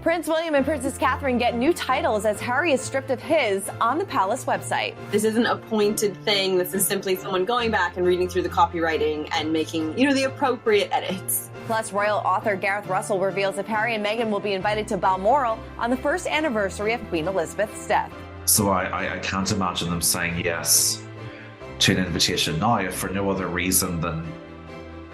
Prince William and Princess Catherine get new titles as Harry is stripped of his on the palace website. This isn't a pointed thing. This is simply someone going back and reading through the copywriting and making, the appropriate edits. Plus, royal author Gareth Russell reveals if Harry and Meghan will be invited to Balmoral on the first anniversary of Queen Elizabeth's death. So I can't imagine them saying yes to an invitation now if for no other reason than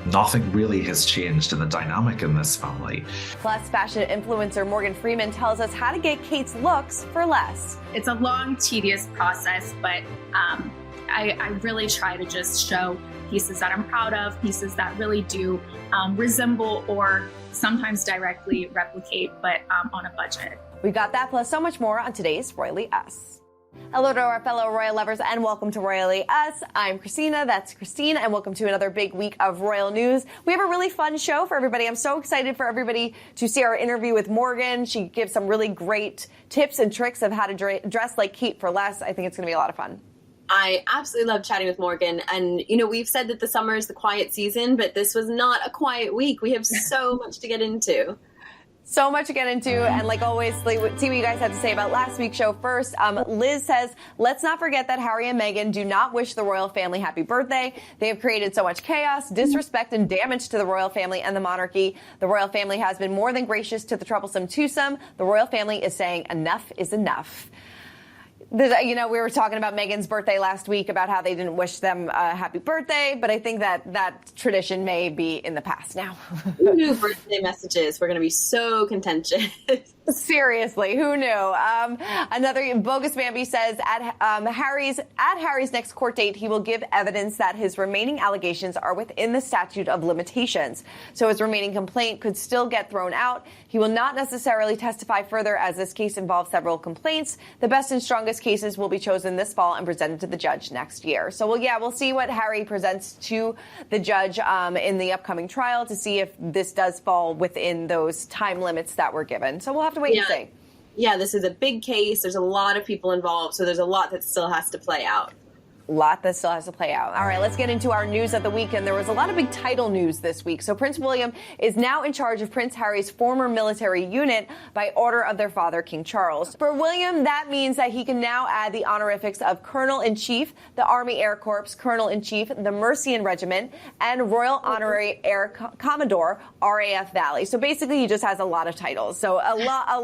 nothing really has changed in the dynamic in this family. Plus, fashion influencer Morgan Freeman tells us how to get Kate's looks for less. It's a long, tedious process, but I really try to just show pieces that I'm proud of, pieces that really do resemble or sometimes directly replicate, but on a budget. We got that plus so much more on today's Royally Us. Hello to our fellow royal lovers and welcome to Royally Us. I'm Christina, that's Christine, and welcome to another big week of royal news. We have a really fun show for everybody. I'm so excited for everybody to see our interview with Morgan. She gives some really great tips and tricks of how to dress like Kate for less. I think it's going to be a lot of fun. I absolutely love chatting with Morgan. And, we've said that the summer is the quiet season, but this was not a quiet week. We have so much to get into. So much to get into, and like always, see what you guys had to say about last week's show first. Liz says, let's not forget that Harry and Meghan do not wish the royal family happy birthday. They have created so much chaos, disrespect, and damage to the royal family and the monarchy. The royal family has been more than gracious to the troublesome twosome. The royal family is saying enough is enough. We were talking about Meghan's birthday last week about how they didn't wish them a happy birthday, but I think that tradition may be in the past now. Who knew birthday messages were going to be so contentious? Seriously, who knew? Another bogus Bambi says at Harry's next court date, he will give evidence that his remaining allegations are within the statute of limitations. So his remaining complaint could still get thrown out. He will not necessarily testify further as this case involves several complaints. The best and strongest cases will be chosen this fall and presented to the judge next year. So we'll see what Harry presents to the judge in the upcoming trial to see if this does fall within those time limits that were given. So we'll have to wait and see. Yeah, this is a big case. There's a lot of people involved, so there's a lot that still has to play out. All right, let's get into our news of the week. And there was a lot of big title news this week. So Prince William is now in charge of Prince Harry's former military unit by order of their father, King Charles. For William, that means that he can now add the honorifics of Colonel-in-Chief, the Army Air Corps, Colonel-in-Chief, the Mercian Regiment, and Royal Honorary Air Commodore, RAF Valley. So basically, he just has a lot of titles. So a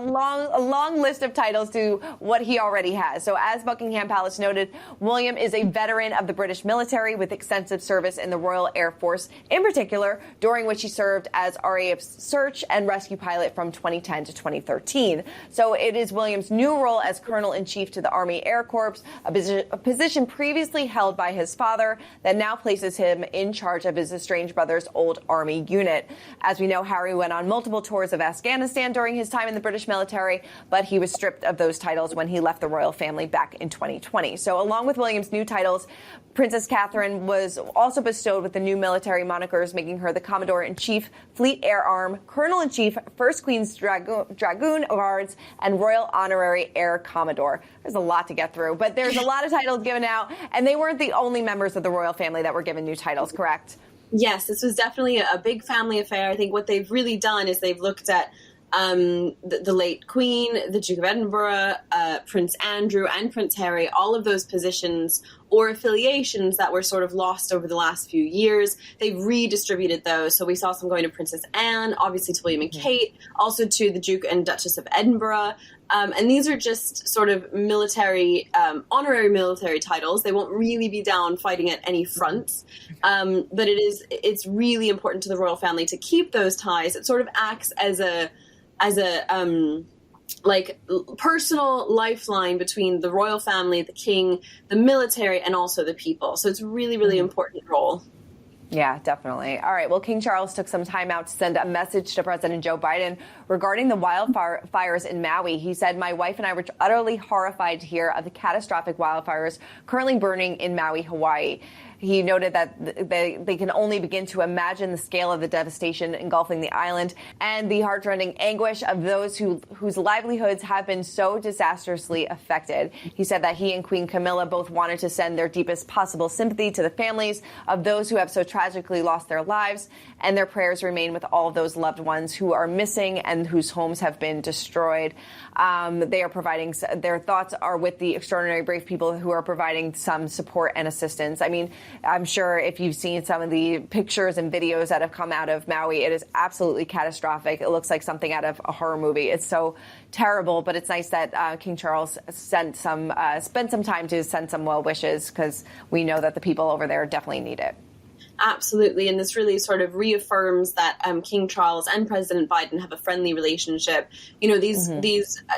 long list of titles to what he already has. So as Buckingham Palace noted, William is a veteran of the British military with extensive service in the Royal Air Force, in particular, during which he served as RAF's search and rescue pilot from 2010 to 2013. So it is William's new role as Colonel-in-Chief to the Army Air Corps, a position previously held by his father that now places him in charge of his estranged brother's old Army unit. As we know, Harry went on multiple tours of Afghanistan during his time in the British military, but he was stripped of those titles when he left the royal family back in 2020. So along with William's new titles, Princess Catherine was also bestowed with the new military monikers, making her the Commodore-in-Chief, Fleet Air Arm, Colonel-in-Chief, First Queen's Dragoon Guards, and Royal Honorary Air Commodore. There's a lot to get through, but there's a lot of titles given out, and they weren't the only members of the royal family that were given new titles, correct? Yes, this was definitely a big family affair. I think what they've really done is they've looked at the late Queen, the Duke of Edinburgh, Prince Andrew, and Prince Harry, all of those positions or affiliations that were sort of lost over the last few years. They've redistributed those. So we saw some going to Princess Anne, obviously to William and Kate, also to the Duke and Duchess of Edinburgh. And these are just sort of military, honorary military titles. They won't really be down fighting at any fronts. But it's really important to the royal family to keep those ties. It sort of acts as a personal lifeline between the royal family, the king, the military, and also the people. So it's really, really important role. Yeah, definitely. All right. Well, King Charles took some time out to send a message to President Joe Biden regarding the wildfires in Maui. He said, "My wife and I were utterly horrified to hear of the catastrophic wildfires currently burning in Maui, Hawaii." He noted that they can only begin to imagine the scale of the devastation engulfing the island and the heartrending anguish of those whose livelihoods have been so disastrously affected. He said that he and Queen Camilla both wanted to send their deepest possible sympathy to the families of those who have so tragically lost their lives, and their prayers remain with all of those loved ones who are missing and whose homes have been destroyed. They are providing, their thoughts are with the extraordinary brave people who are providing some support and assistance. I mean, I'm sure if you've seen some of the pictures and videos that have come out of Maui, it is absolutely catastrophic. It looks like something out of a horror movie. It's so terrible, but it's nice that King Charles spent some time to send some well wishes, because we know that the people over there definitely need it. Absolutely, and this really sort of reaffirms that King Charles and President Biden have a friendly relationship. You know, these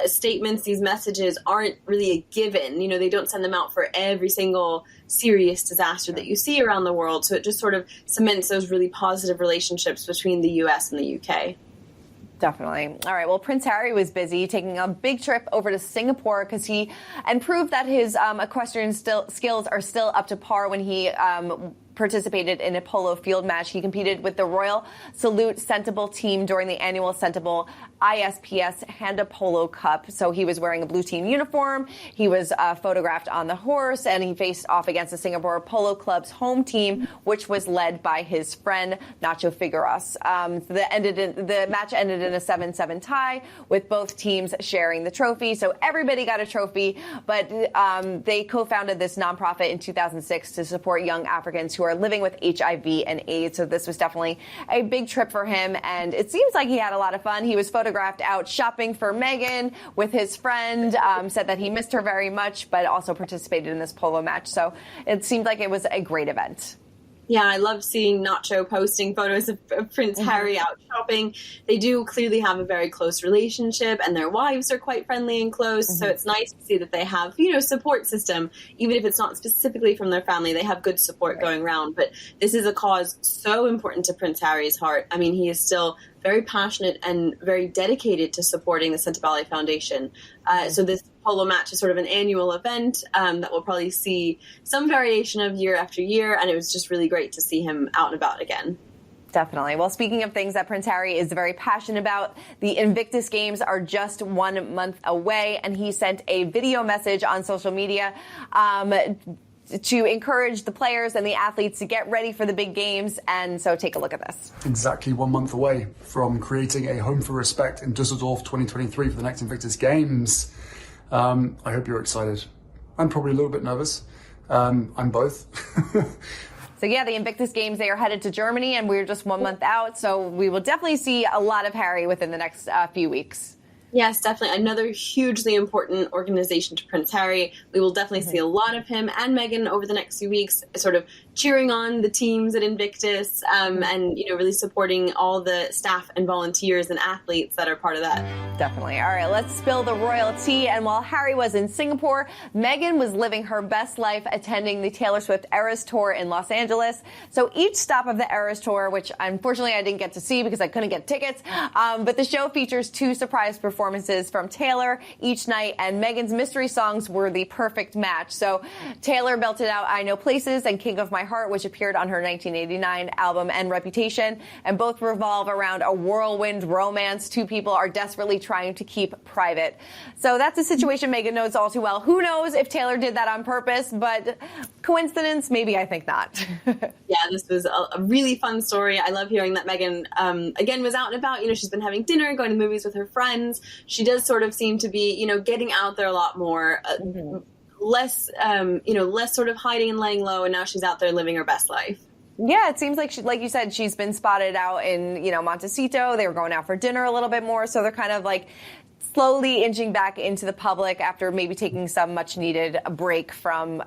statements, these messages aren't really a given. You know, they don't send them out for every single serious disaster that you see around the world. So it just sort of cements those really positive relationships between the U.S. and the U.K. Definitely. All right. Well, Prince Harry was busy taking a big trip over to Singapore and proved that his equestrian skills are still up to par when he participated in a polo field match. He competed with the Royal Salute Sentable team during the annual Sentable ISPS Handa Polo Cup. So he was wearing a blue team uniform. He was photographed on the horse, and he faced off against the Singapore Polo Club's home team, which was led by his friend Nacho Figueras. The match ended in a 7-7 tie, with both teams sharing the trophy. So everybody got a trophy, but they co-founded this nonprofit in 2006 to support young Africans who are living with HIV and AIDS. So this was definitely a big trip for him, and it seems like he had a lot of fun. He was photographed out shopping for Meghan with his friend, said that he missed her very much, but also participated in this polo match. So it seemed like it was a great event. Yeah, I love seeing Nacho posting photos of Prince Harry out shopping. They do clearly have a very close relationship, and their wives are quite friendly and close. So it's nice to see that they have, support system, even if it's not specifically from their family. They have good support going around. But this is a cause so important to Prince Harry's heart. I mean, he is still very passionate and very dedicated to supporting the Sentebale Foundation. So this polo match is sort of an annual event that we'll probably see some variation of year after year, and it was just really great to see him out and about again. Definitely. Well, speaking of things that Prince Harry is very passionate about, the Invictus Games are just 1 month away, and he sent a video message on social media to encourage the players and the athletes to get ready for the big games. And so take a look at this. Exactly 1 month away from creating a home for respect in Düsseldorf 2023 for the next Invictus Games. I hope you're excited. I'm probably a little bit nervous. I'm both. So yeah, the Invictus Games, they are headed to Germany, and we're just 1 month out. So we will definitely see a lot of Harry within the next few weeks. Yes, definitely. Another hugely important organization to Prince Harry. We will definitely see a lot of him and Meghan over the next few weeks, sort of cheering on the teams at Invictus and, really supporting all the staff and volunteers and athletes that are part of that. Definitely. All right, let's spill the royal tea. And while Harry was in Singapore, Meghan was living her best life attending the Taylor Swift Eras Tour in Los Angeles. So each stop of the Eras Tour, which unfortunately I didn't get to see because I couldn't get tickets, but the show features 2 surprise performances from Taylor each night, and Meghan's mystery songs were the perfect match. So Taylor belted out I Know Places and King of My Heart, which appeared on her 1989 album and Reputation, and both revolve around a whirlwind romance 2 people are desperately trying to keep private. So that's a situation Meghan knows all too well. Who knows if Taylor did that on purpose, but coincidence? Maybe. I think not. Yeah, this was a really fun story. I love hearing that Meghan, again, was out and about. She's been having dinner, going to movies with her friends. She does sort of seem to be, getting out there a lot more, less sort of hiding and laying low. And now she's out there living her best life. Yeah, it seems like, like you said, she's been spotted out in, Montecito. They were going out for dinner a little bit more. So they're kind of like slowly inching back into the public after maybe taking some much needed break from,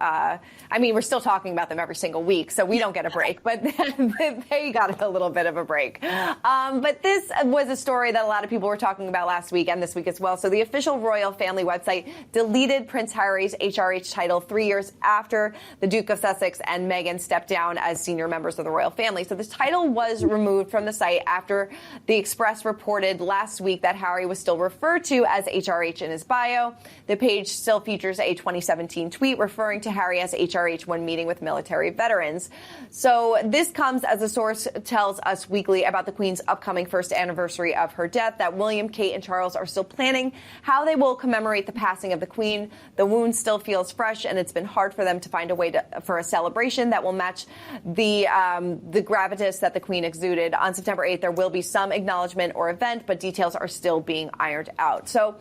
we're still talking about them every single week, so we don't get a break, but they got a little bit of a break. But this was a story that a lot of people were talking about last week and this week as well. So the official royal family website deleted Prince Harry's HRH title 3 years after the Duke of Sussex and Meghan stepped down as senior members of the royal family. So this title was removed from the site after the Express reported last week that Harry was still referred to to as HRH in his bio. The page still features a 2017 tweet referring to Harry as HRH when meeting with military veterans. So this comes as a source tells Us Weekly about the Queen's upcoming first anniversary of her death, that William, Kate, and Charles are still planning how they will commemorate the passing of the Queen. The wound still feels fresh, and it's been hard for them to find a way for a celebration that will match the gravitas that the Queen exuded. On September 8th, there will be some acknowledgement or event, but details are still being ironed out. So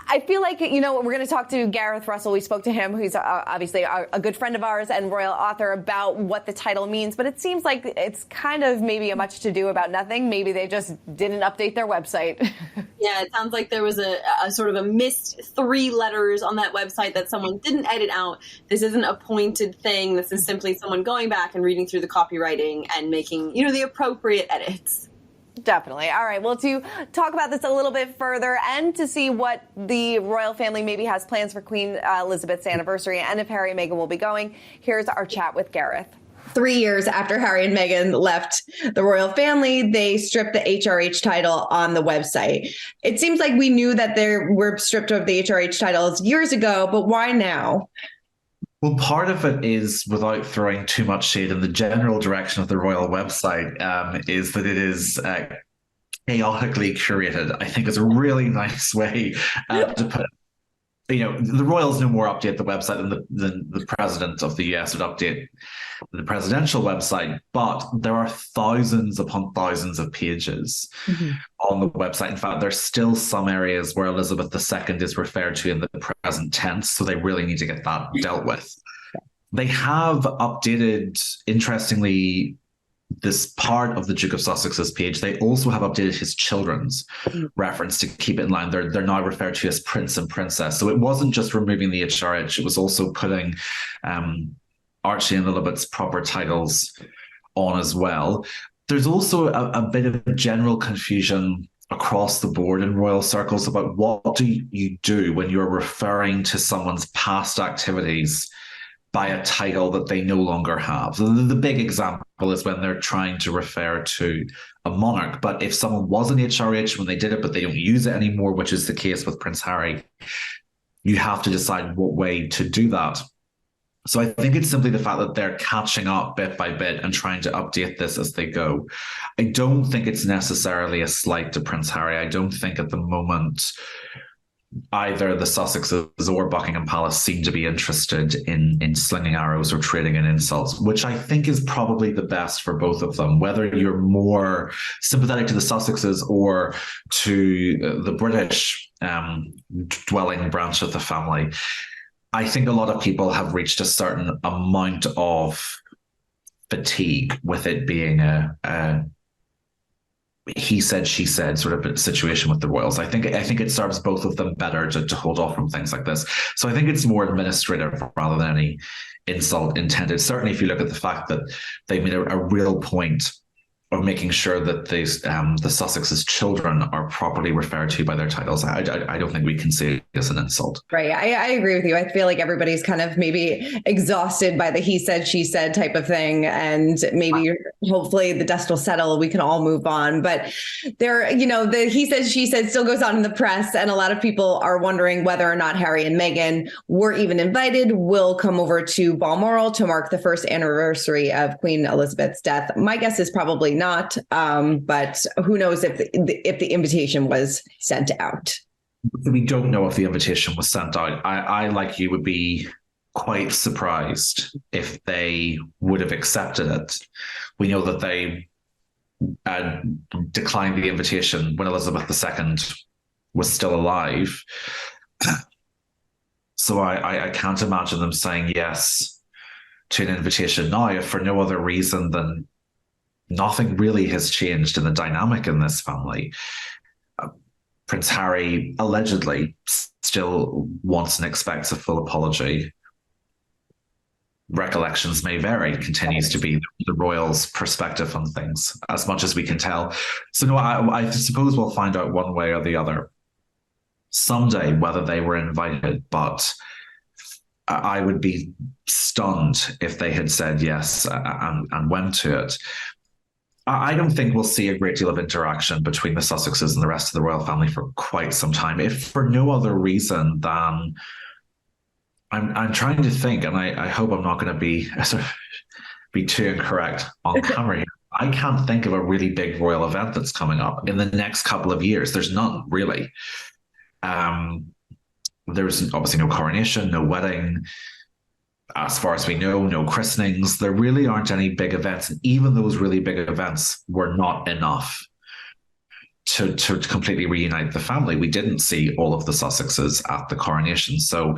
I feel like, we're going to talk to Gareth Russell. We spoke to him, who's obviously a good friend of ours and royal author, about what the title means. But it seems like it's kind of maybe a much to do about nothing. Maybe they just didn't update their website. Yeah, it sounds like there was a sort of a missed 3 letters on that website that someone didn't edit out. This isn't a pointed thing. This is simply someone going back and reading through the copywriting and making, the appropriate edits. Definitely. All right. Well, to talk about this a little bit further and to see what the royal family maybe has plans for Queen Elizabeth's anniversary and if Harry and Meghan will be going, here's our chat with Gareth. 3 years after Harry and Meghan left the royal family, they stripped the HRH title on the website. It seems like we knew that they were stripped of the HRH titles years ago, but why now? Well, part of it is, without throwing too much shade in the general direction of the royal website, is that it is chaotically curated. I think is a really nice way to put it. The royals no more update the website than the president of the US would update the presidential website, but there are thousands upon thousands of pages on the website. In fact, there's still some areas where Elizabeth II is referred to in the present tense, so they really need to get that dealt with. They have updated, interestingly, this part of the Duke of Sussex's page. They also have updated his children's reference to keep it in line. They're now referred to as Prince and Princess. So it wasn't just removing the HRH, it was also putting Archie and Lilibet's proper titles on as well. There's also a bit of general confusion across the board in royal circles about what do you do when you're referring to someone's past activities by a title that they no longer have. The big example is when they're trying to refer to a monarch. But if someone was an HRH when they did it, but they don't use it anymore, which is the case with Prince Harry, you have to decide what way to do that. So I think it's simply the fact that they're catching up bit by bit and trying to update this as they go. I don't think it's necessarily a slight to Prince Harry. I don't think at the moment either the Sussexes or Buckingham Palace seem to be interested in slinging arrows or trading in insults, which I think is probably the best for both of them. Whether you're more sympathetic to the Sussexes or to the British dwelling branch of the family, I think a lot of people have reached a certain amount of fatigue with it being a he said, she said sort of a situation with the royals. I think it serves both of them better to hold off from things like this. So I think it's more administrative rather than any insult intended. Certainly, if you look at the fact that they made a real point of making sure that the Sussex's children are properly referred to by their titles, I don't think we can see it as an insult. Right. I agree with you. I feel like everybody's kind of maybe exhausted by the he said, she said type of thing. And maybe hopefully the dust will settle. We can all move on. But the he said, she said still goes on in the press. And a lot of people are wondering whether or not Harry and Meghan were even invited, will come over to Balmoral to mark the first anniversary of Queen Elizabeth's death. My guess is probably not, but who knows if the invitation was sent out. We don't know if the invitation was sent out. I like you, would be quite surprised if they would have accepted it. We know that they declined the invitation when Elizabeth II was still alive. So I can't imagine them saying yes to an invitation now, if for no other reason than nothing really has changed in the dynamic in this family. Prince Harry allegedly still wants and expects a full apology. Recollections may vary, continues to be the royals' perspective on things, as much as we can tell. So no, I suppose we'll find out one way or the other someday whether they were invited, but I would be stunned if they had said yes and went to it. I don't think we'll see a great deal of interaction between the Sussexes and the rest of the royal family for quite some time, if for no other reason than I'm trying to think, and I hope I'm not going to be be too incorrect on camera here. I can't think of a really big royal event that's coming up in the next couple of years. There's none really. There's obviously no coronation, no wedding. As far as we know, no christenings. There really aren't any big events. And even those really big events were not enough to completely reunite the family. We didn't see all of the Sussexes at the coronation. So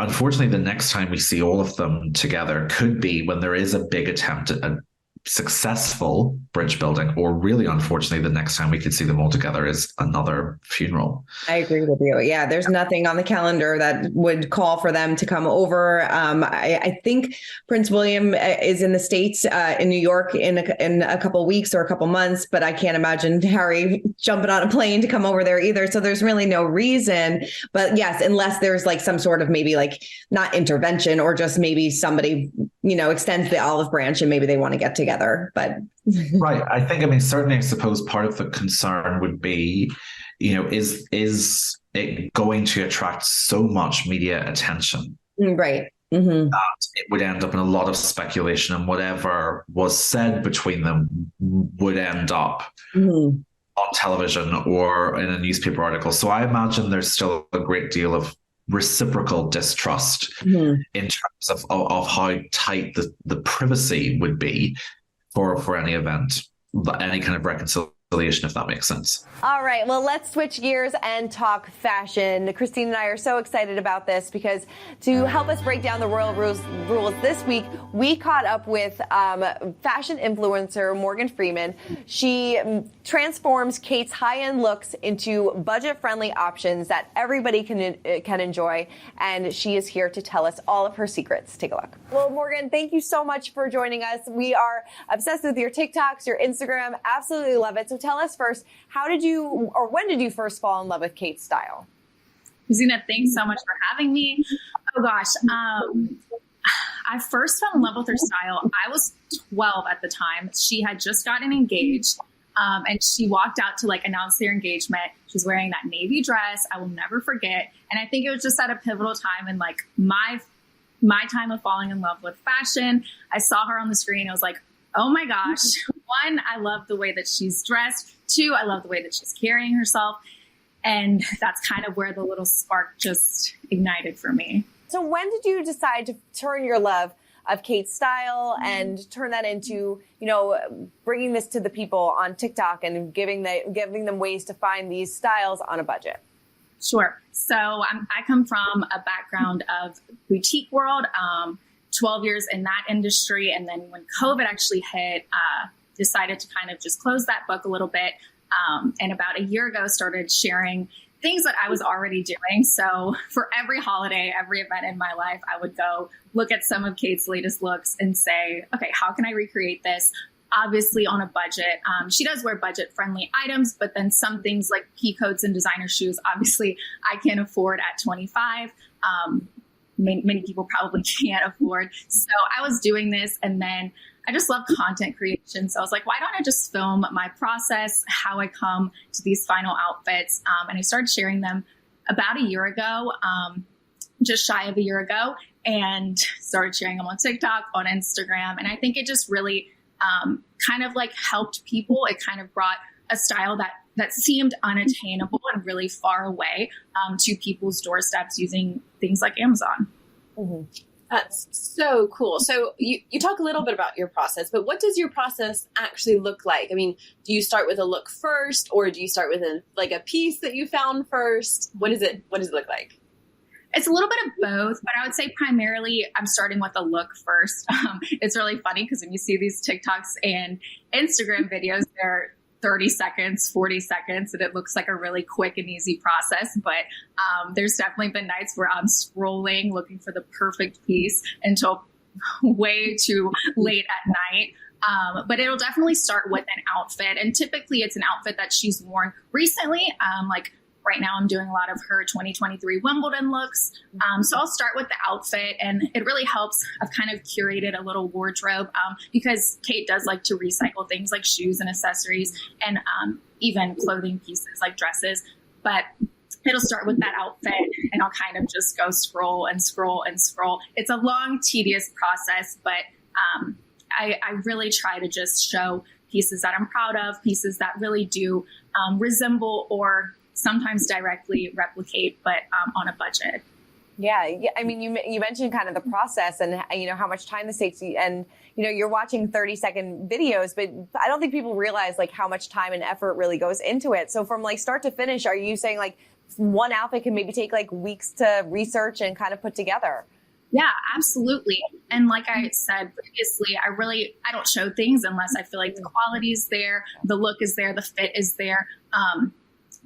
unfortunately, the next time we see all of them together could be when there is a big attempt at a successful bridge building, or really, unfortunately, the next time we could see them all together is another funeral. I agree with you. Yeah, there's nothing on the calendar that would call for them to come over. I think Prince William is in the States, in New York, in a couple of weeks or a couple months, but I can't imagine Harry jumping on a plane to come over there either. So there's really no reason. But yes, unless there's like some sort of maybe like not intervention, or just maybe somebody, extends the olive branch and maybe they want to get together. But right. I think, certainly, I suppose part of the concern would be, is it going to attract so much media attention? Right. Mm-hmm. That it would end up in a lot of speculation, and whatever was said between them would end up on television or in a newspaper article. So I imagine there's still a great deal of reciprocal distrust in terms of how tight the privacy would be for any event, any kind of reconciliation, if that makes sense. All right, well, let's switch gears and talk fashion. Christine and I are so excited about this because to help us break down the royal rules this week, we caught up with fashion influencer Morgan Freeman. She transforms Kate's high-end looks into budget-friendly options that everybody can enjoy, and she is here to tell us all of her secrets. Take a look. Well, Morgan, thank you so much for joining us. We are obsessed with your TikToks, your Instagram, absolutely love it. So tell us first, when did you first fall in love with Kate's style? Zina, thanks so much for having me. Oh gosh. I first fell in love with her style. I was 12 at the time. She had just gotten engaged. And she walked out to announce their engagement. She's wearing that navy dress. I will never forget. And I think it was just at a pivotal time in my time of falling in love with fashion. I saw her on the screen. I was like, oh my gosh. One, I love the way that she's dressed. Two, I love the way that she's carrying herself. And that's kind of where the little spark just ignited for me. So when did you decide to turn your love of Kate's style and turn that into, bringing this to the people on TikTok and giving them ways to find these styles on a budget? Sure. So I come from a background of boutique world, 12 years in that industry. And then when COVID actually hit, decided to kind of just close that book a little bit. And about a year ago, started sharing things that I was already doing. So for every holiday, every event in my life, I would go look at some of Kate's latest looks and say, okay, how can I recreate this? Obviously on a budget. She does wear budget friendly items, but then some things like pea coats and designer shoes, obviously I can't afford at 25. Many people probably can't afford. So I was doing this, and then I just love content creation. So I was like, why don't I just film my process, how I come to these final outfits? And I started sharing them about a year ago, just shy of a year ago, and started sharing them on TikTok, on Instagram. And I think it just really kind of helped people. It kind of brought a style that seemed unattainable and really far away to people's doorsteps using things like Amazon. Mm-hmm. That's so cool. So you talk a little bit about your process, but what does your process actually look like? I mean, do you start with a look first, or do you start with a piece that you found first? What does it look like? It's a little bit of both, but I would say primarily I'm starting with a look first. It's really funny because when you see these TikToks and Instagram videos, they're 30 seconds, 40 seconds, and it looks like a really quick and easy process. But there's definitely been nights where I'm scrolling, looking for the perfect piece until way too late at night. But it'll definitely start with an outfit. And typically it's an outfit that she's worn recently, right now I'm doing a lot of her 2023 Wimbledon looks. So I'll start with the outfit, and it really helps. I've kind of curated a little wardrobe because Kate does like to recycle things like shoes and accessories and even clothing pieces like dresses. But it'll start with that outfit, and I'll kind of just go scroll and scroll and scroll. It's a long, tedious process, but I really try to just show pieces that I'm proud of, pieces that really do resemble or sometimes directly replicate, but on a budget. Yeah. I mean, you mentioned kind of the process and, how much time this takes, and, you're watching 30-second videos, but I don't think people realize like how much time and effort really goes into it. So from like start to finish, are you saying like one outfit can maybe take like weeks to research and kind of put together? Yeah, absolutely. And like I said previously, I don't show things unless I feel like the quality is there, the look is there, the fit is there.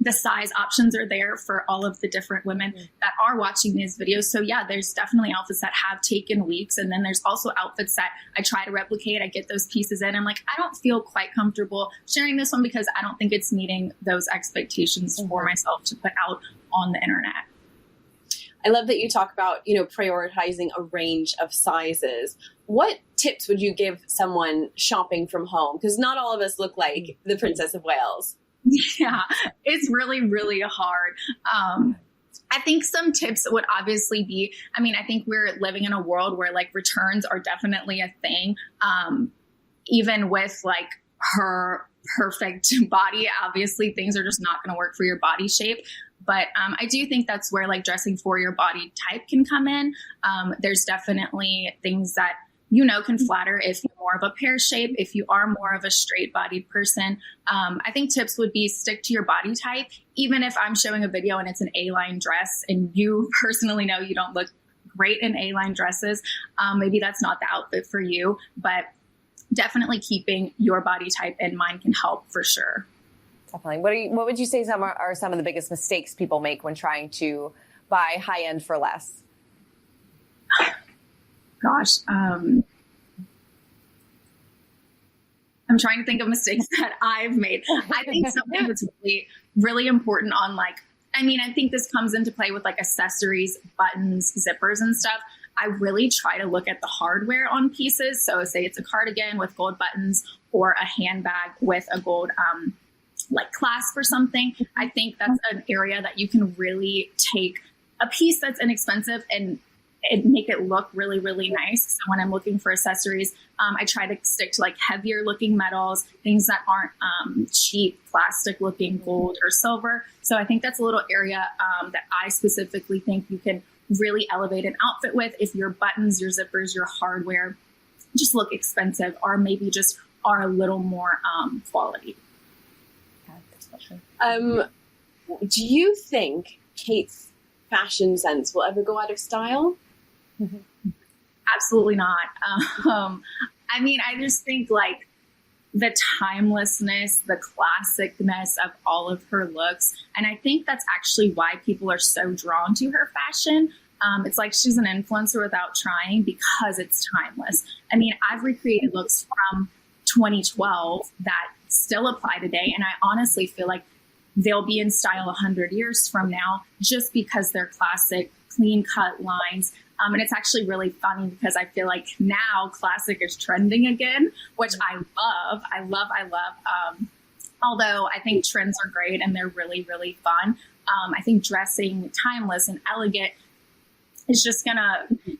The size options are there for all of the different women that are watching these videos. So yeah, there's definitely outfits that have taken weeks. And then there's also outfits that I try to replicate. I get those pieces in. I'm like, I don't feel quite comfortable sharing this one because I don't think it's meeting those expectations for myself to put out on the internet. I love that you talk about, prioritizing a range of sizes. What tips would you give someone shopping from home? Because not all of us look like the Princess of Wales. Yeah, it's really, really hard. I think some tips would obviously be, I think we're living in a world where like returns are definitely a thing. Even with like her perfect body, obviously things are just not going to work for your body shape. But I do think that's where like dressing for your body type can come in. There's definitely things that can flatter if you're more of a pear shape, if you are more of a straight bodied person. I think tips would be stick to your body type. Even if I'm showing a video and it's an A-line dress and you personally know you don't look great in A-line dresses, maybe that's not the outfit for you, but definitely keeping your body type in mind can help for sure. Definitely. What would you say are some of the biggest mistakes people make when trying to buy high end for less? Gosh, I'm trying to think of mistakes that I've made. I think something that's really, really important on I think this comes into play with like accessories, buttons, zippers and stuff. I really try to look at the hardware on pieces. So say it's a cardigan with gold buttons or a handbag with a gold clasp or something. I think that's an area that you can really take a piece that's inexpensive and make it look really, really nice. So when I'm looking for accessories, I try to stick to like heavier looking metals, things that aren't cheap, plastic looking gold or silver. So I think that's a little area that I specifically think you can really elevate an outfit with if your buttons, your zippers, your hardware just look expensive or maybe just are a little more quality. Do you think Kate's fashion sense will ever go out of style? Absolutely not. I just think like the timelessness, the classicness of all of her looks. And I think that's actually why people are so drawn to her fashion. It's like she's an influencer without trying because it's timeless. I've recreated looks from 2012 that still apply today. And I honestly feel like they'll be in style 100 years from now just because they're classic, clean cut lines. And it's actually really funny because I feel like now classic is trending again, which I love. Although I think trends are great and they're really, really fun. I think dressing timeless and elegant is just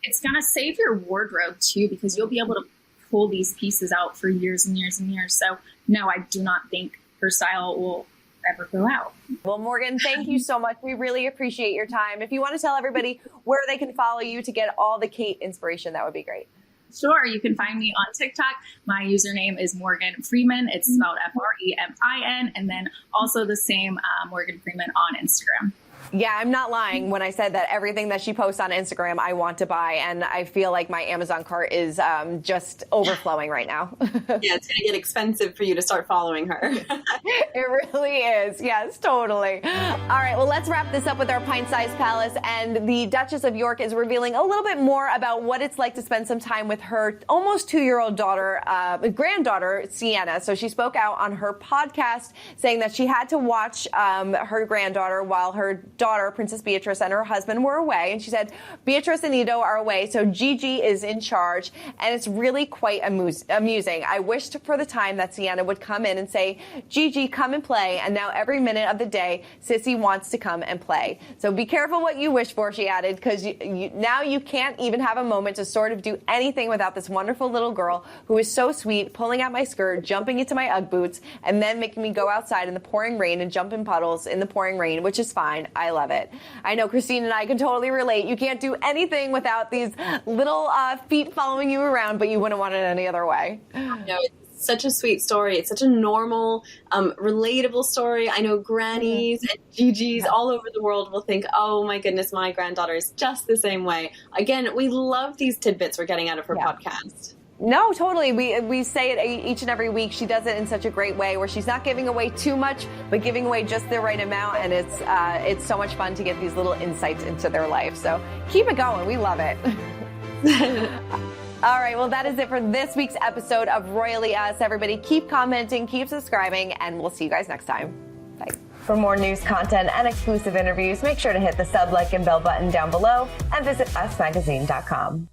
it's gonna save your wardrobe too, because you'll be able to pull these pieces out for years and years and years. So no, I do not think her style will ever go out. Well, Morgan, thank you so much. We really appreciate your time. If you want to tell everybody where they can follow you to get all the Kate inspiration, that would be great. Sure. You can find me on TikTok. My username is Morgan Freeman. It's spelled Freemin. And then also the same Morgan Freeman on Instagram. Yeah, I'm not lying when I said that everything that she posts on Instagram, I want to buy. And I feel like my Amazon cart is just overflowing right now. Yeah, it's going to get expensive for you to start following her. It really is. Yes, totally. All right, well, let's wrap this up with our pint-sized palace. And the Duchess of York is revealing a little bit more about what it's like to spend some time with her almost 2-year-old daughter, granddaughter, Sienna. So she spoke out on her podcast saying that she had to watch her granddaughter while her daughter, Princess Beatrice, and her husband were away. And she said, Beatrice and Ito are away, so Gigi is in charge. And it's really quite amusing. I wished for the time that Sienna would come in and say, Gigi, come and play. And now every minute of the day, Sissy wants to come and play. So be careful what you wish for, she added, because now you can't even have a moment to sort of do anything without this wonderful little girl who is so sweet, pulling out my skirt, jumping into my Ugg boots, and then making me go outside in the pouring rain and jump in puddles in the pouring rain, which is fine. I love it. I know Christine and I can totally relate. You can't do anything without these little feet following you around, but you wouldn't want it any other way. No, it's such a sweet story. It's such a normal, relatable story. I know grannies and Gigi's all over the world will think, oh my goodness, my granddaughter is just the same way. Again, we love these tidbits we're getting out of her podcast. No, totally. We say it each and every week. She does it in such a great way where she's not giving away too much, but giving away just the right amount. And it's so much fun to get these little insights into their life. So keep it going. We love it. All right. Well, that is it for this week's episode of Royally Us. Everybody keep commenting, keep subscribing, and we'll see you guys next time. Bye. For more news content and exclusive interviews, make sure to hit the sub, like, and bell button down below and visit usmagazine.com.